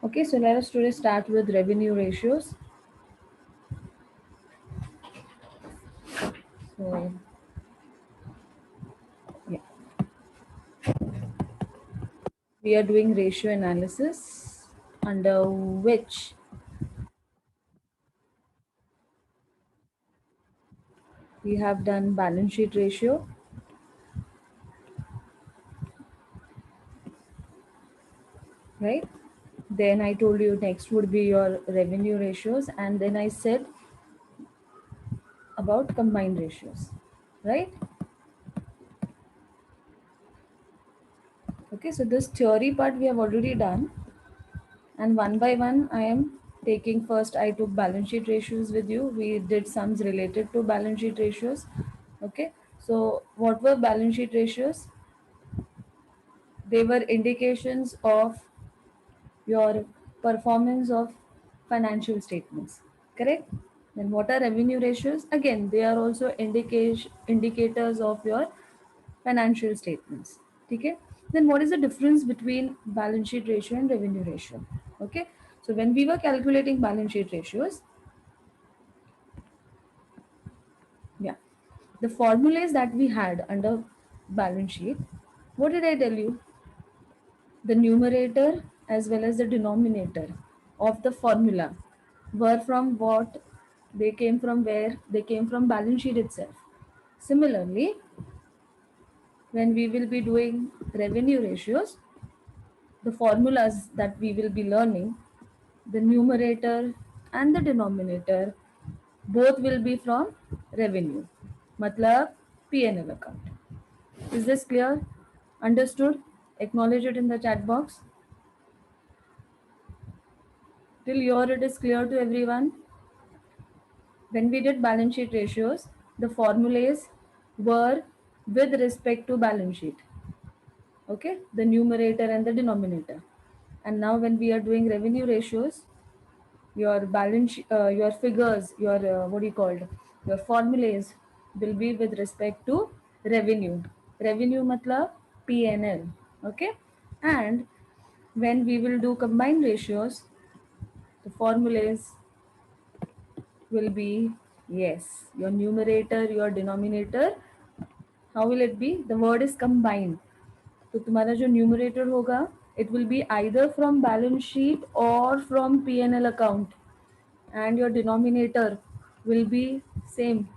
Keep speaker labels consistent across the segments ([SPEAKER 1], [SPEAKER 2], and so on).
[SPEAKER 1] Okay, so let us today start with revenue ratios. So, yeah, we are doing ratio analysis under which we have done balance sheet ratio, right? Then I told you next would be your revenue ratios, and then I said about combined ratios, right? Okay, so this theory part we have already done, and one by one I am taking. First I took balance sheet ratios with you. We did sums related to balance sheet ratios. Okay, so what were balance sheet ratios? They were indications of your performance of financial statements, correct? Then what are revenue ratios? Again, they are also indicators of your financial statements. Okay, then what is the difference between balance sheet ratio and revenue ratio? Okay, so when we were calculating balance sheet ratios, yeah, the formulas that we had under balance sheet, what did I tell you? The numerator as well as the denominator of the formula were from what? They came from where? They came from balance sheet itself. Similarly, when we will be doing revenue ratios, the formulas that we will be learning, the numerator and the denominator, both will be from revenue. Matlab P&L account. Is this clear? Understood? Acknowledge it in the chat box. Till here it is clear to everyone. When we did balance sheet ratios, the formulas were with respect to balance sheet. Okay, the numerator and the denominator. And now when we are doing revenue ratios, your your figures, your what do you call it? Your formulas will be with respect to revenue. Revenue matlab P&L. Okay, and when we will do combined ratios, the formulas will be, yes, your numerator, your denominator. How will it be? The word is combined. तो तुम्हारा जो numerator होगा, it will be either from balance sheet or from P&L account, and your denominator will be same,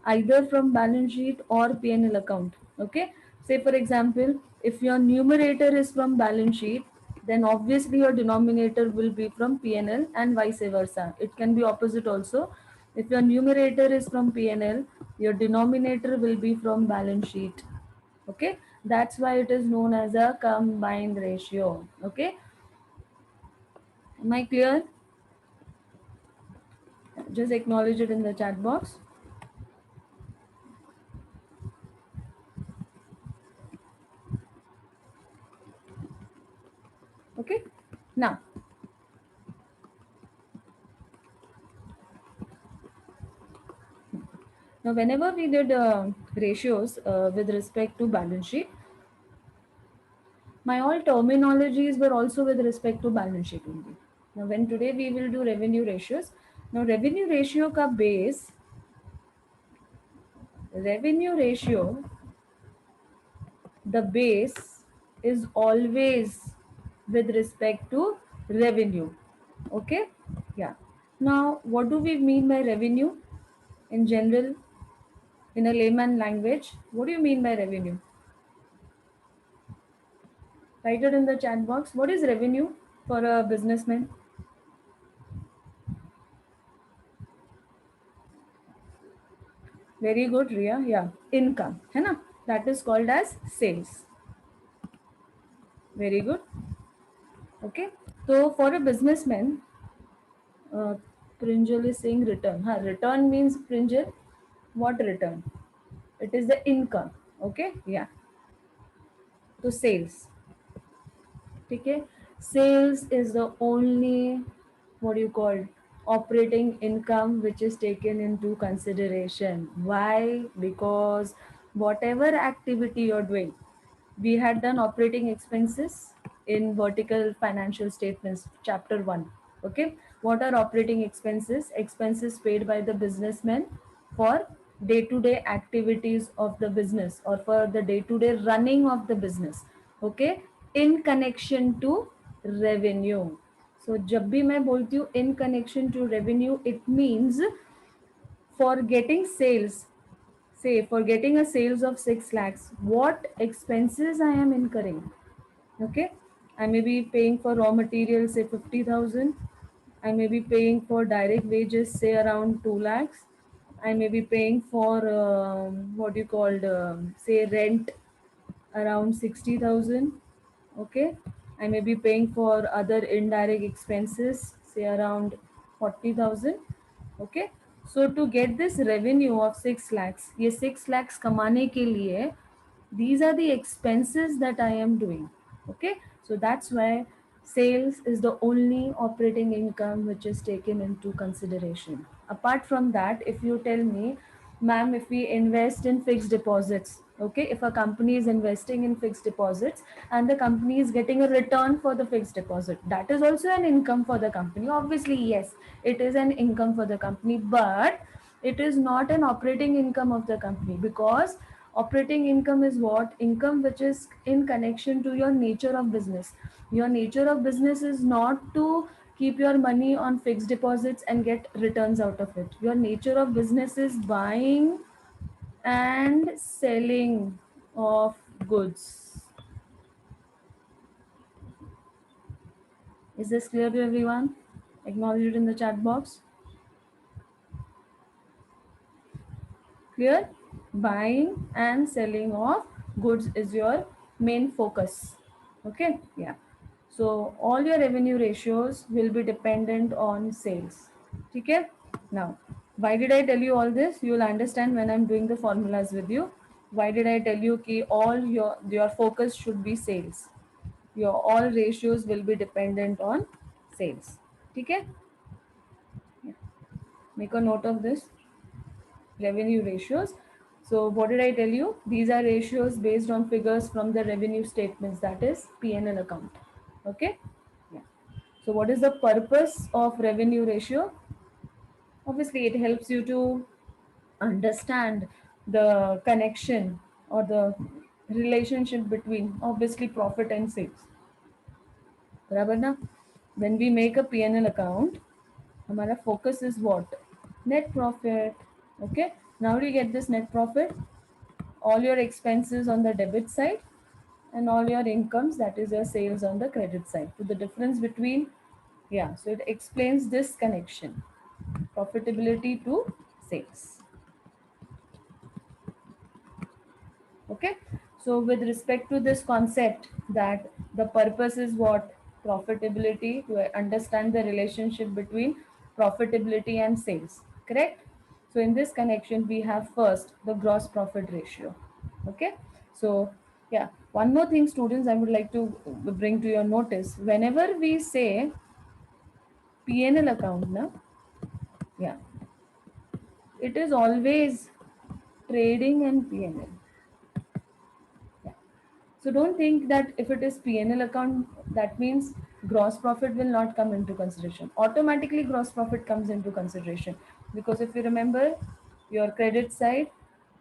[SPEAKER 1] either from balance sheet or P&L account. Okay, say for example, if your numerator is from balance sheet, then obviously your denominator will be from P&L, and vice versa. It can be opposite also. If your numerator is from P&L, your denominator will be from balance sheet. Okay, that's why it is known as a combined ratio. Okay, am I clear? Just acknowledge it in the chat box. Okay, now whenever we did ratios with respect to balance sheet, my all terminologies were also with respect to balance sheet only. Now, when today we will do revenue ratios, now revenue ratio, the base is always with respect to revenue. Okay, yeah. Now, what do we mean by revenue in general, in a layman language? What do you mean by revenue? Write it in the chat box. What is revenue for a businessman? Very good, Ria. Yeah, income, है ना? That is called as sales. Very good. Okay. So for a businessman, uh, Prinjal is saying return. Return means Prinjal. What return? It is the income. Okay. Yeah. So sales. Okay. Sales is the only, what do you call, operating income which is taken into consideration. Why? Because whatever activity you're doing, we had done operating expenses in vertical financial statements, chapter 1. Okay, what are operating expenses? Expenses paid by the businessmen for day to day activities of the business or for the day to day running of the business. Okay, in connection to revenue. So जब भी मैं बोलती हूँ in connection to revenue, it means for getting sales, say for getting a sales of 6 lakhs, what expenses I am incurring. Okay, I may be paying for raw materials, say 50,000. I may be paying for direct wages, say around 2 lakhs. I may be paying for what you called say rent around 60,000. Okay, I may be paying for other indirect expenses, say around 40,000. Okay, so to get this revenue of 6 lakhs, ये 6 lakhs कमाने के लिए, these are the expenses that I am doing. Okay, so that's why sales is the only operating income which is taken into consideration. Apart from that, if you tell me, ma'am, if we invest in fixed deposits, okay, if a company is investing in fixed deposits and the company is getting a return for the fixed deposit, that is also an income for the company. Obviously, yes, it is an income for the company, but it is not an operating income of the company, because operating income is what? Income which is in connection to your nature of business. Your nature of business is not to keep your money on fixed deposits and get returns out of it. Your nature of business is buying and selling of goods. Is this clear to everyone? Acknowledge it in the chat box. Clear? Buying and selling of goods is your main focus. Okay, yeah. So all your revenue ratios will be dependent on sales. Okay. Now, why did I tell you all this? You will understand when I'm doing the formulas with you. Why did I tell you that all your focus should be sales? Your all ratios will be dependent on sales. Okay. Yeah. Make a note of this. Revenue ratios. So what did I tell you? These are ratios based on figures from the revenue statements, that is P&L account. Okay. Yeah. So what is the purpose of revenue ratio? Obviously, it helps you to understand the connection or the relationship between obviously profit and sales. बराबर ना? When we make a P&L account, हमारा focus is what? Net profit. Okay. Now do you get this net profit? All your expenses on the debit side and all your incomes, that is your sales, on the credit side. So the difference between, yeah, so it explains this connection, profitability to sales. Okay, so with respect to this concept that the purpose is what? Profitability, to understand the relationship between profitability and sales, correct? So in this connection we have first the gross profit ratio. Okay, so yeah, one more thing students I would like to bring to your notice. Whenever we say P&L account na, yeah, it is always trading and P&L. Yeah. So don't think that if it is P&L account, that means gross profit will not come into consideration. Automatically gross profit comes into consideration, because if you remember your credit side,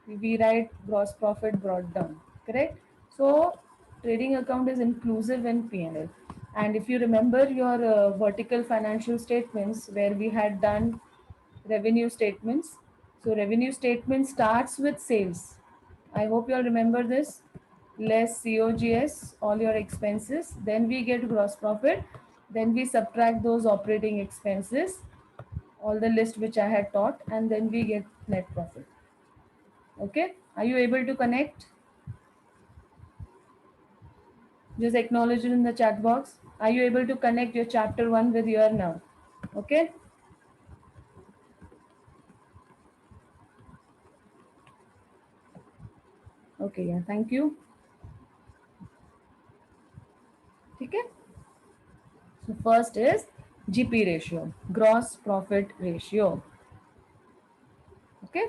[SPEAKER 1] we write gross profit brought down, correct? So trading account is inclusive in P&L. And if you remember your vertical financial statements where we had done revenue statements, so revenue statement starts with sales. I hope you all remember this. Less COGS, all your expenses. Then we get gross profit. Then we subtract those operating expenses, all the list which I had taught, and then we get net profit. Okay. Are you able to connect? Just acknowledge it in the chat box. Are you able to connect your chapter 1 with your now? Okay. Okay. Yeah. Thank you. Okay. So first is GP ratio, gross profit ratio. Okay.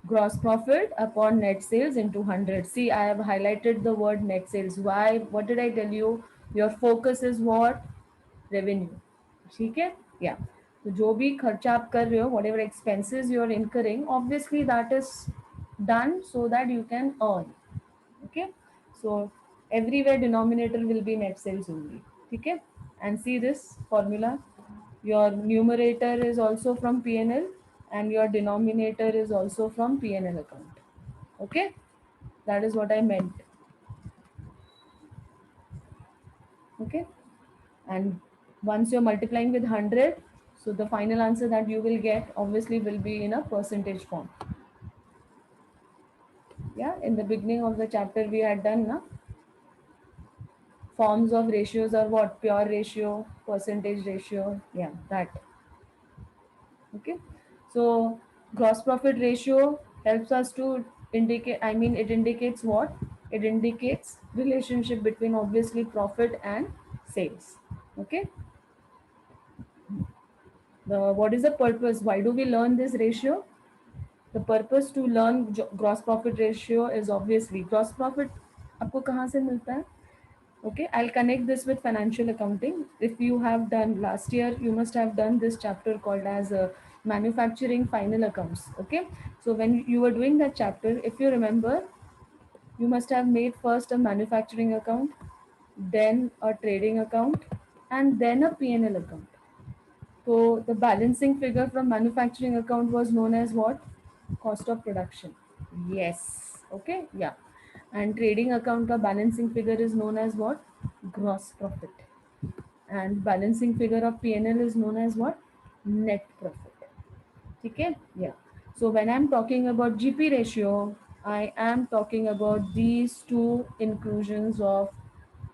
[SPEAKER 1] Gross profit upon net sales into 100. See, I have highlighted the word net sales. Why? What did I tell you? Your focus is what, revenue. ठीक है, या तो जो भी खर्चा आप कर रहे हो, whatever expenses you are incurring, obviously that is done so that you can earn. Okay, so everywhere denominator will be net sales only. Okay, and see this formula, your numerator is also from P&L and your denominator is also from P&L account. Okay, that is what I meant. Okay, and once you're multiplying with 100, so the final answer that you will get obviously will be in a percentage form. Yeah, in the beginning of the chapter we had done na, forms of ratios are what, pure ratio, percentage ratio, yeah, that. Okay, so gross profit ratio helps us to indicate, I mean it indicates what, it indicates relationship between obviously profit and sales. Okay, the what is the purpose, why do we learn this ratio? The purpose to learn gross profit ratio is obviously gross profit आपको कहाँ से मिलता है. Okay, I'll connect this with financial accounting. If you have done last year, you must have done this chapter called as manufacturing final accounts. Okay, so when you were doing that chapter, if you remember, you must have made first a manufacturing account, then a trading account, and then a P&L account. So the balancing figure from manufacturing account was known as what? Cost of production. Yes. Okay. Yeah. And trading account का balancing figure is known as what? Gross profit. And balancing figure of P&L is known as what? Net profit. Okay. Yeah. So when I'm talking about GP ratio, I am talking about these two inclusions of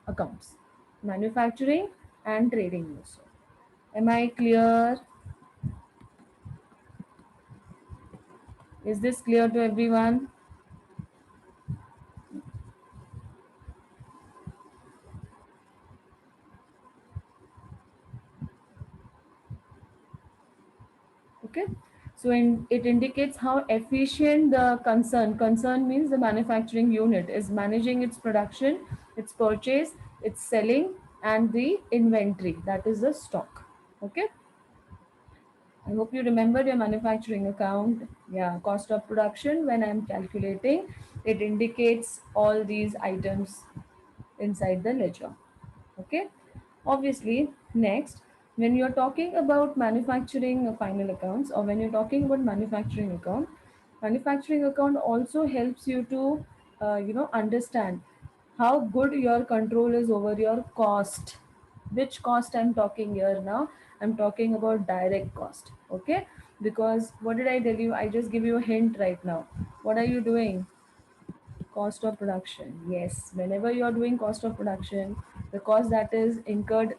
[SPEAKER 1] accounts, manufacturing and trading also. Am I clear? Is this clear to everyone? Okay. So it indicates how efficient the concern means the manufacturing unit is managing its production, its purchase, its selling, and the inventory, that is the stock. Okay. I hope you remember your manufacturing account. Yeah, cost of production. When I'm calculating, it indicates all these items inside the ledger. Okay, obviously, next, when you're talking about manufacturing final accounts, or when you're talking about manufacturing account also helps you to understand how good your control is over your cost. Which cost I'm talking here now? I'm talking about direct cost. Okay, because what did I tell you? I just give you a hint right now. What are you doing? Cost of production. Yes, whenever you are doing cost of production, the cost that is incurred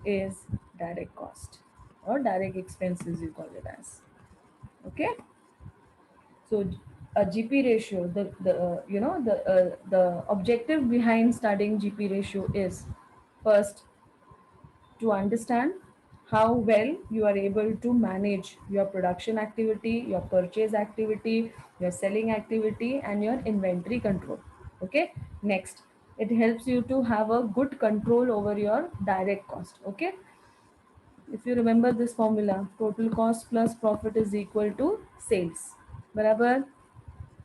[SPEAKER 1] is direct cost or direct expenses, you call it as. Okay, so a GP ratio, the objective behind studying GP ratio is first to understand how well you are able to manage your production activity, your purchase activity, your selling activity, and your inventory control. Okay, next, it helps you to have a good control over your direct cost. Okay, if you remember this formula, total cost plus profit is equal to sales. Barabar?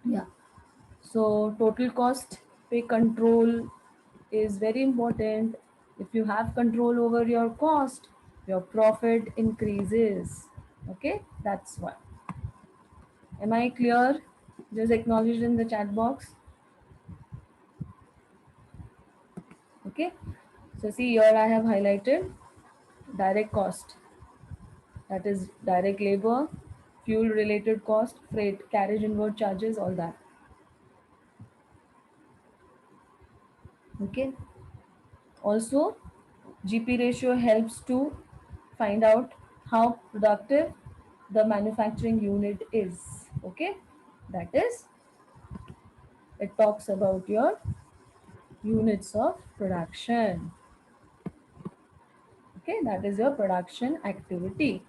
[SPEAKER 1] Yeah. So total cost pay control is very important. If you have control over your cost, your profit increases. Okay, that's why. Am I clear? Just acknowledge in the chat box. Okay. So see here I have highlighted direct cost, that is direct labor, fuel related cost, freight, carriage inward charges, all that. Okay. Also, GP ratio helps to find out how productive the manufacturing unit is. Okay, that is, it talks about your units of production. Okay, that is your production activity.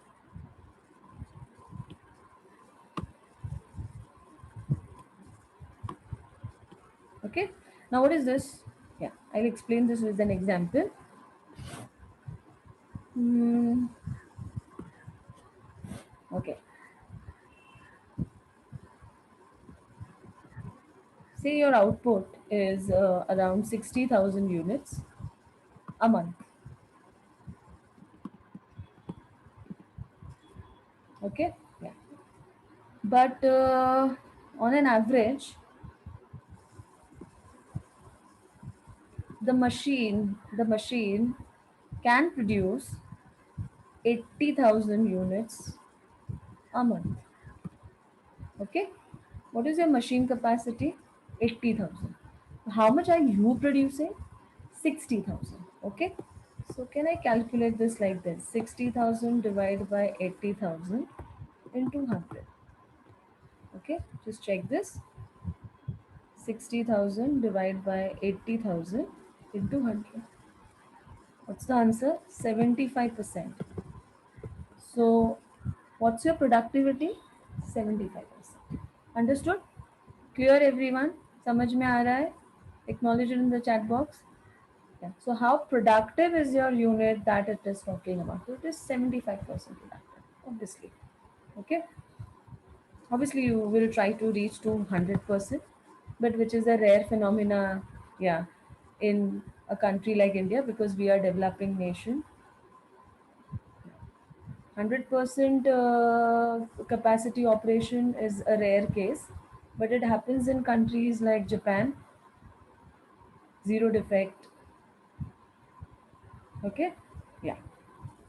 [SPEAKER 1] Okay, now what is this? Yeah, I'll explain this with an example. Hmm, okay. Say your output is around 60,000 units a month. Okay? Yeah. But on an average, the machine can produce 80,000 units a month. Okay? What is your machine capacity? 80,000. How much are you producing? 60,000. Okay? So can I calculate this like this? 60,000 divided by 80,000 into 100. Okay? Just check this. 60,000 divided by 80,000 into 100. What's the answer? 75%. So what's your productivity? 75%. Understood? Clear everyone? समझ में आ रहा है? Acknowledge it in the chat box. Yeah. So how productive is your unit that it is talking about? So it is 75% productive, obviously. Okay. Obviously you will try to reach to 100%, but which is a rare phenomena, yeah, in a country like India because we are developing nation. 100% capacity operation is a rare case, but it happens in countries like Japan, zero defect. Okay, yeah,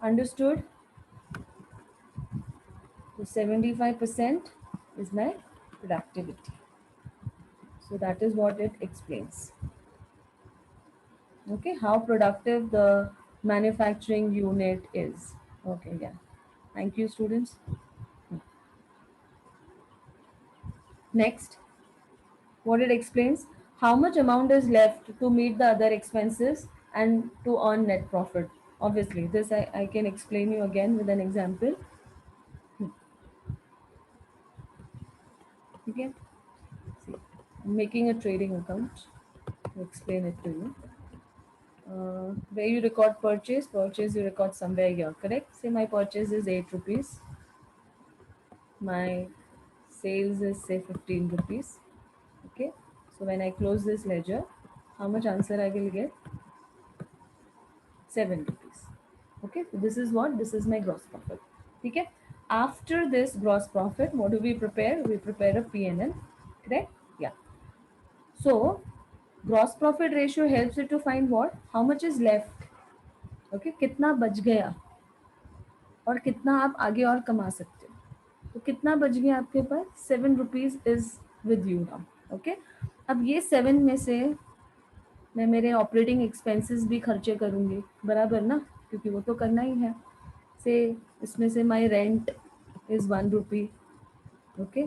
[SPEAKER 1] understood. So 75% is my productivity. So that is what it explains. Okay, how productive the manufacturing unit is. Okay, yeah. Thank you, students. Next, what it explains, how much amount is left to meet the other expenses and to earn net profit. Obviously, this I can explain you again with an example. Okay, see, I'm making a trading account to explain it to you. Where you record purchase you record somewhere here, correct? Say my purchase is 8 rupees, my sales is say 15 rupees. Okay, so when I close this ledger, how much answer I will get? 7 rupees. Okay, so this is what? This is my gross profit. Okay, after this gross profit, what do we prepare? We prepare a P&L, correct? Yeah. So, gross profit ratio helps you to find what? How much is left? Okay, कितना बच गया और कितना आप आगे और कमा सकते हो. तो कितना बच गया आपके पास? 7 rupees is with you now. Okay, अब ये 7 में से मैं मेरे ऑपरेटिंग एक्सपेंसेस भी खर्चे करूँगी, बराबर ना, क्योंकि वो तो करना ही है. से इसमें say my rent is 1 rupee. Okay,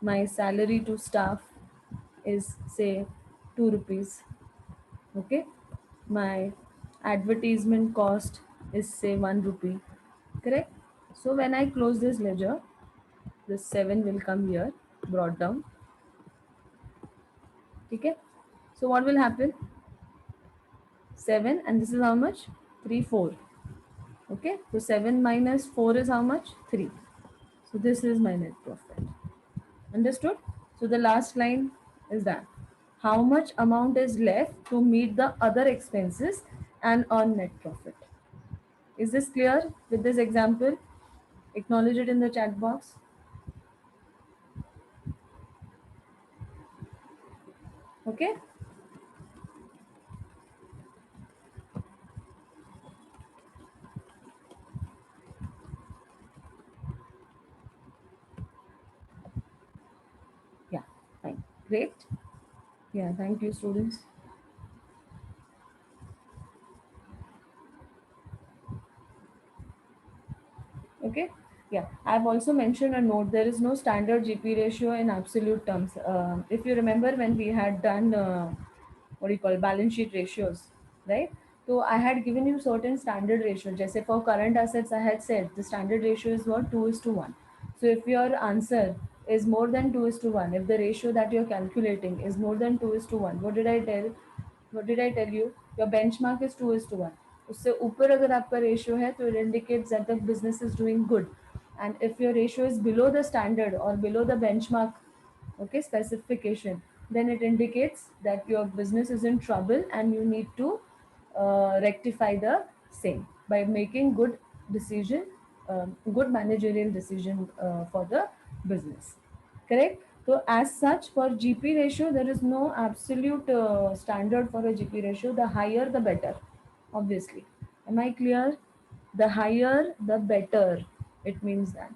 [SPEAKER 1] my salary to staff is say 2 rupees. Okay, my advertisement cost is say 1 rupee, correct? So when I close this ledger, this 7 will come here, brought down. Okay, so what will happen? 7, and this is how much? 3 4. Okay, so 7 minus 4 is how much? 3. So this is my net profit. Understood? So the last line is that how much amount is left to meet the other expenses and earn net profit. Is this clear with this example? Acknowledge it in the chat box. Okay? Yeah, fine. Great. Yeah, thank you, students. Okay. Yeah, I've also mentioned a note. There is no standard GP ratio in absolute terms. If you remember when we had done what do you call balance sheet ratios, right? So I had given you certain standard ratio. Just for current assets, I had said the standard ratio is what, 2:1. So if your answer is more than 2:1, if the ratio that you're calculating is more than 2:1, what did I tell? What did I tell you? Your benchmark is 2:1. उससे ऊपर अगर आपका ratio है तो it indicates that the business is doing good. And if your ratio is below the standard or below the benchmark, okay, specification, then it indicates that your business is in trouble and you need to rectify the same by making good decision, good managerial decision for the business. Correct? So as such, for GP ratio, there is no absolute standard for a GP ratio. The higher, the better, obviously. Am I clear? The higher, the better. It means that.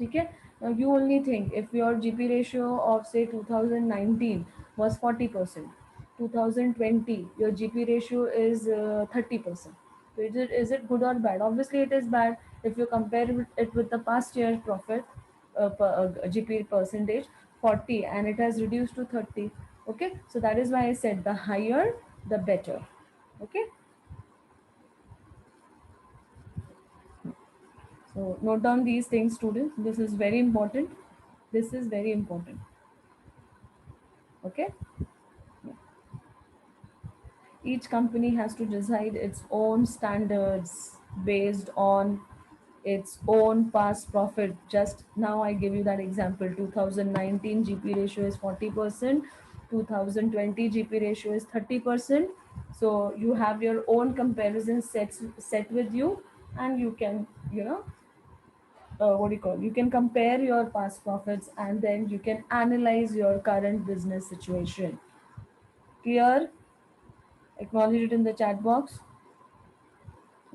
[SPEAKER 1] Okay? Now you only think if your GP ratio of say 2019 was 40%, 2020 your GP ratio is 30%. So is it good or bad? Obviously, it is bad if you compare it with the past year's profit, GP percentage 40 and it has reduced to 30. Okay, so that is why I said the higher the better. Okay, so note down these things, students. This is very important. This is very important. Okay, each company has to decide its own standards based on its own past profit. Just now I give you that example. 2019 GP ratio is 40%, 2020 GP ratio is 30%. So you have your own comparison set with you, and you can, what do you call, you can compare your past profits and then you can analyze your current business situation. Clear? Acknowledge it in the chat box.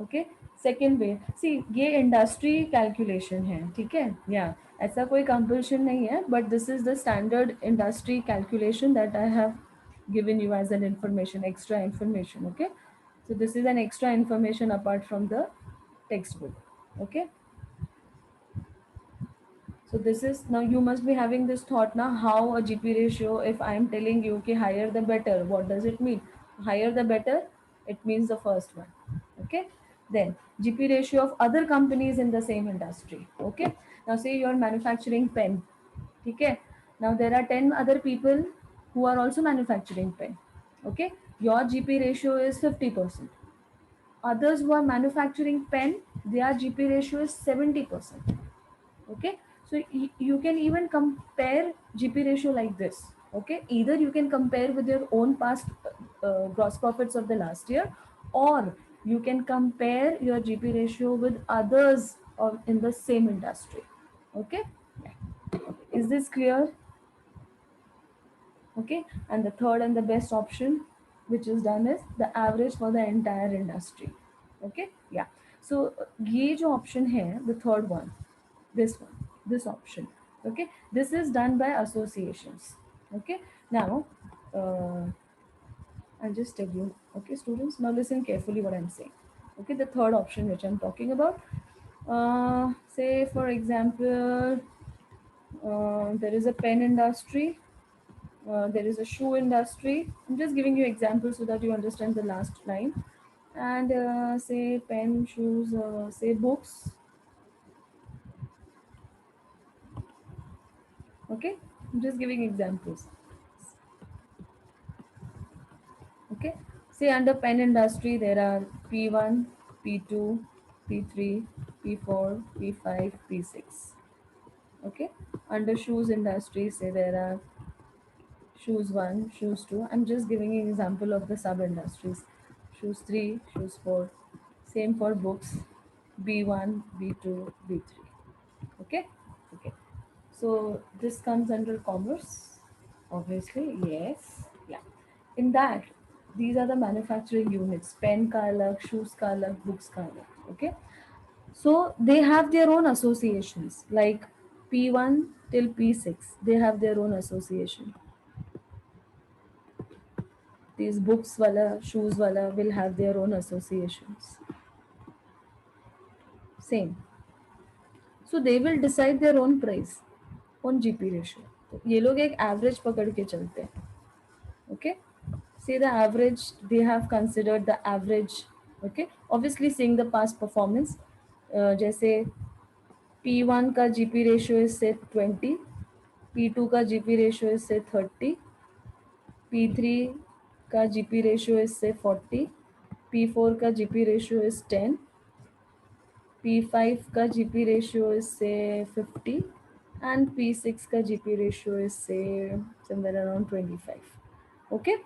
[SPEAKER 1] Okay. Second way, see ये industry calculation है, ठीक है, या ऐसा कोई compulsion नहीं है, but this is the standard industry calculation that I have given you as an information, extra information. Okay, so this is an extra information apart from the textbook. Okay, so this is, now you must be having this thought now, how a GP ratio, if I am telling you okay higher the better, what does it mean? Higher the better, it means the first one. Okay, then GP ratio of other companies in the same industry. Okay, now say you are manufacturing pen. Okay, now there are 10 other people who are also manufacturing pen. Okay, your GP ratio is 50%. Others who are manufacturing pen, their GP ratio is 70%. Okay, so you can even compare GP ratio like this. Okay, either you can compare with your own past gross profits of the last year, or you can compare your GP ratio with others of in the same industry. Okay, is this clear? Okay, and the third and the best option which is done is the average for the entire industry. Okay, yeah. So ये जो option है, the third one, this one, this option. Okay, this is done by associations. Okay, now uh, I'll just tell you. Okay, students, now listen carefully what I'm saying. Okay, the third option which I'm talking about, say for example, there is a pen industry, there is a shoe industry. I'm just giving you examples so that you understand the last line. And say pen, shoes, say books. Okay, I'm just giving examples. Okay, say under pen industry there are P1, P2, P3, P4, P5, P6. Okay, under shoes industry, say there are shoes 1, shoes 2. I'm just giving an example of the sub industries. Shoes 3, shoes 4. Same for books, B1, B2, B3. Okay, okay. So this comes under commerce, obviously, yes, yeah. In that, these are the manufacturing units: pen ka alag, shoes ka alag, books ka alag. Okay, so they have their own associations, like P1 till P6. They have their own association. These books wala, shoes wala will have their own associations. Same. So they will decide their own price on GP ratio. तो ये लोग एक average पकड़ के चलते हैं. Okay, say the average, they have considered the average. Okay, obviously seeing the past performance, जैसे P1 का GP ratio is say 20, P2 का GP ratio is say 30, P3 का GP ratio is say 40, P4 का GP ratio is 10, P5 का GP ratio is say 50, and P6 का GP ratio is say somewhere around 25. Okay,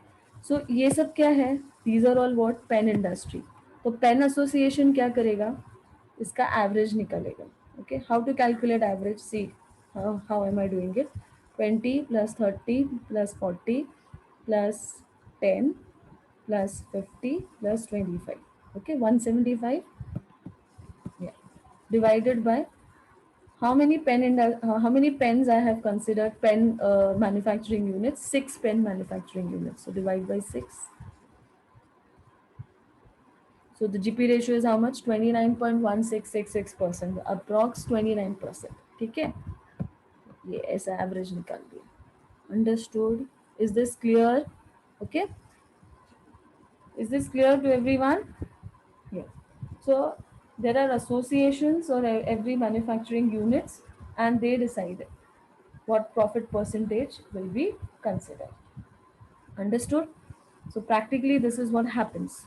[SPEAKER 1] so ये सब क्या है? These are all what? Pen industry. तो pen association क्या करेगा? इसका एवरेज निकालेगा. Okay, how to calculate average? See, how am I doing it? 20 plus 30 plus 40 plus 10 plus 50 plus 25. Okay, 175. Yeah, divided by how many pens I have considered pen manufacturing units? 6 pen manufacturing units. So divide by 6. So the GP ratio is how much? 29.1666%. Approx 29%. ठीक है? ये ऐसा average निकाल दिया. Understood? Is this clear? Okay. Is this clear to everyone? Yeah. So there are associations or every manufacturing units, and they decide what profit percentage will be considered. Understood? So practically this is what happens.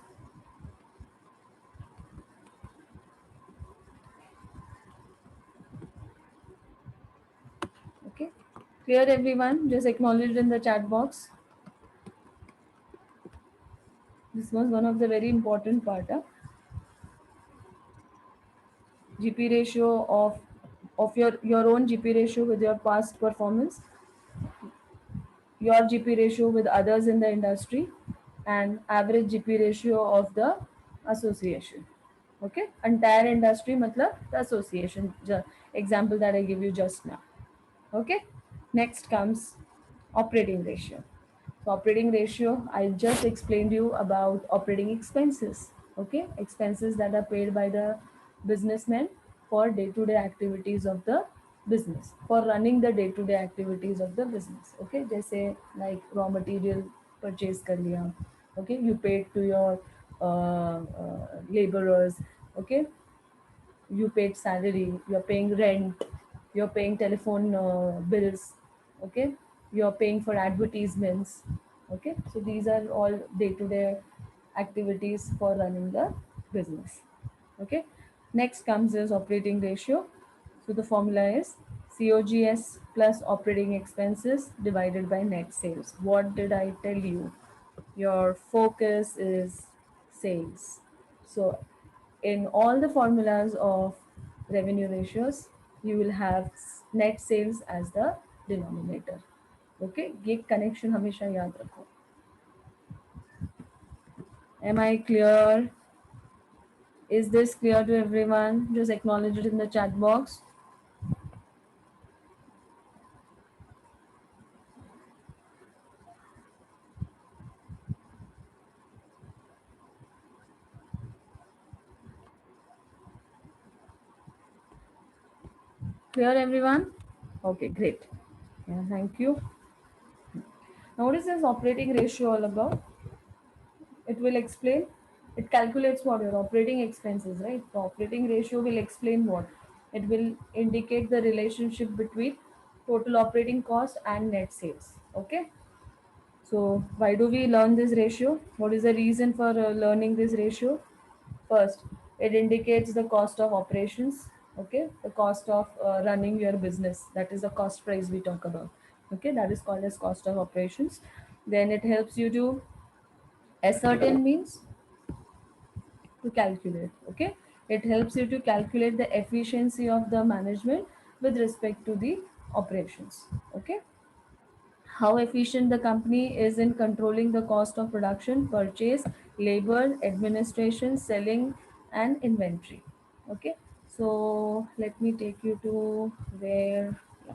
[SPEAKER 1] Okay. Clear everyone? Just acknowledge it in the chat box. This was one of the very important part. GP ratio of your own GP ratio with your past performance, your GP ratio with others in the industry, and average GP ratio of the association. Okay, entire industry matlab the association, example that I give you just now. Okay, next comes operating ratio. So operating ratio, I just explained you about operating expenses. Okay, expenses that are paid by the businessmen for day-to-day activities of the business, for running the day-to-day activities of the business. Okay, जैसे like raw material purchase कर लिया. Okay, you paid to your laborers. Okay, you paid salary, you're paying rent, you're paying telephone bills. Okay, you're paying for advertisements. Okay, so these are all day-to-day activities for running the business. Okay, next comes is operating ratio. So the formula is COGS plus operating expenses divided by net sales. What did I tell you? Your focus is sales. So in all the formulas of revenue ratios, you will have net sales as the denominator. Okay, ये connection हमेशा याद रखो. Am I clear? Is this clear to everyone? Just acknowledge it in the chat box. Clear everyone? Okay, great. Yeah, thank you. Now what is this operating ratio all about? It will explain, it calculates what your operating expenses, right? The operating ratio will explain what? It will indicate the relationship between total operating cost and net sales. Okay. So why do we learn this ratio? What is the reason for learning this ratio? First, it indicates the cost of operations. Okay, the cost of running your business. That is the cost price we talk about. Okay, that is called as cost of operations. Then it helps you to ascertain, means to calculate. Okay, it helps you to calculate the efficiency of the management with respect to the operations. Okay, how efficient the company is in controlling the cost of production, purchase, labor, administration, selling, and inventory. Okay, so let me take you to where, yeah,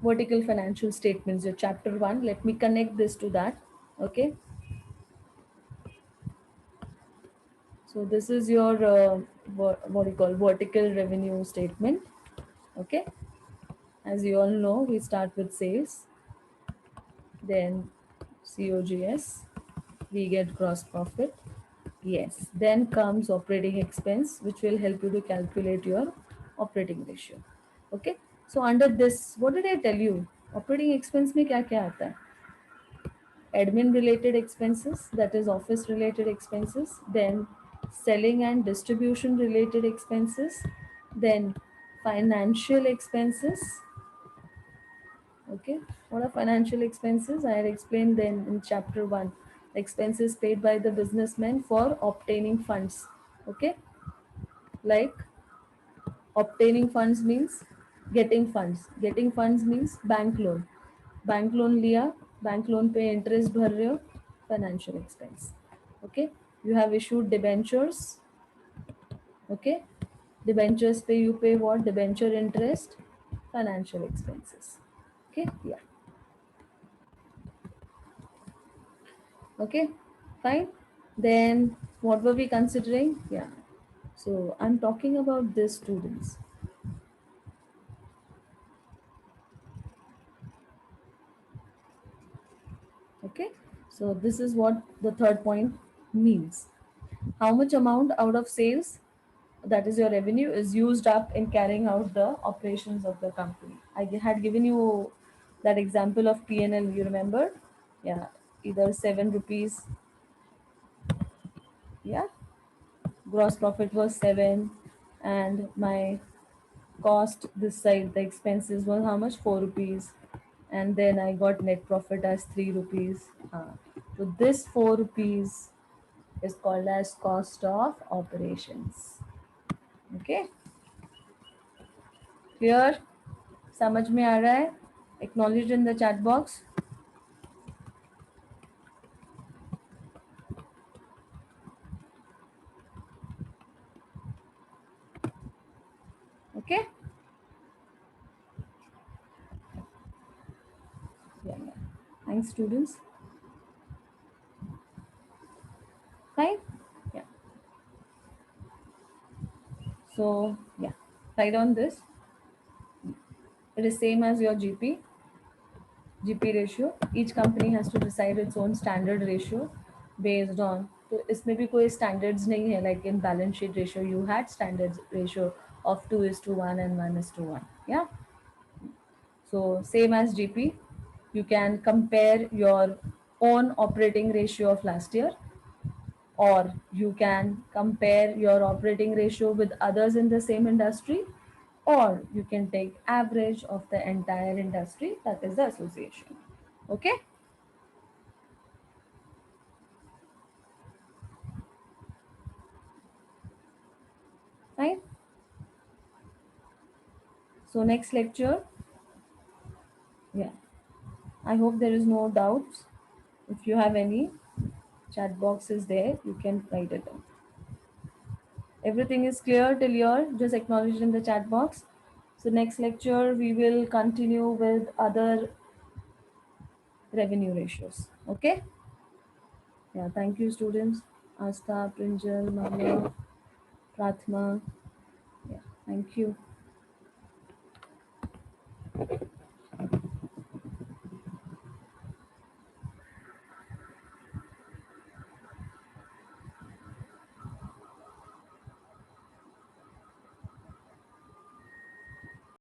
[SPEAKER 1] vertical financial statements, your chapter 1. Let me connect this to that. Okay, so this is your what do you call, vertical revenue statement. Okay, as you all know, we start with sales, then COGS, we get gross profit. Yes, then comes operating expense, which will help you to calculate your operating ratio. Okay, so under this, what did I tell you? Operating expense में क्या क्या आता है? admin related expenses, that is office related expenses, then selling and distribution related expenses, then financial expenses. Okay, what are financial expenses? I had explained them in chapter 1. Expenses paid by the businessmen for obtaining funds. Okay, like obtaining funds means getting funds. Getting funds means bank loan. Bank loan लिया, bank loan पे interest भर रहे हो, financial expense. Okay, you have issued debentures. Okay, debentures पे you पे what, debenture interest, financial expenses. Okay, yeah. Okay, fine. Then what were we considering? Yeah, so I'm talking about this, students. Okay, so this is what the third point means. How much amount out of sales, that is your revenue, is used up in carrying out the operations of the company. I had given you that example of P&L, you remember? Yeah, either 7 rupees. Yeah, gross profit was 7, and my cost this side, the expenses was how much, 4 rupees, and then I got net profit as 3 rupees. So this 4 rupees is called as cost of operations. Okay, clear? समझ में आ रहा है? Acknowledged in the chat box. Okay, yeah, yeah. Thanks, students. Fine. Yeah, so yeah, write on this. It is same as your GP ratio. Each company has to decide its own standard ratio based on, तो इसमें भी कोई standards नहीं है, like in balance sheet ratio you had standards ratio of 2:1 and 1:1. Yeah, so same as GP, you can compare your own operating ratio of last year, or you can compare your operating ratio with others in the same industry, or you can take average of the entire industry, that is the association. Okay, fine. So next lecture, yeah, I hope there is no doubts. If you have any, chat box is there, you can write it down. Everything is clear till here, just acknowledge in the chat box. So next lecture we will continue with other revenue ratios. Okay, yeah, thank you, students. Asta, Prinjal, Mama, Prathma, yeah, thank you.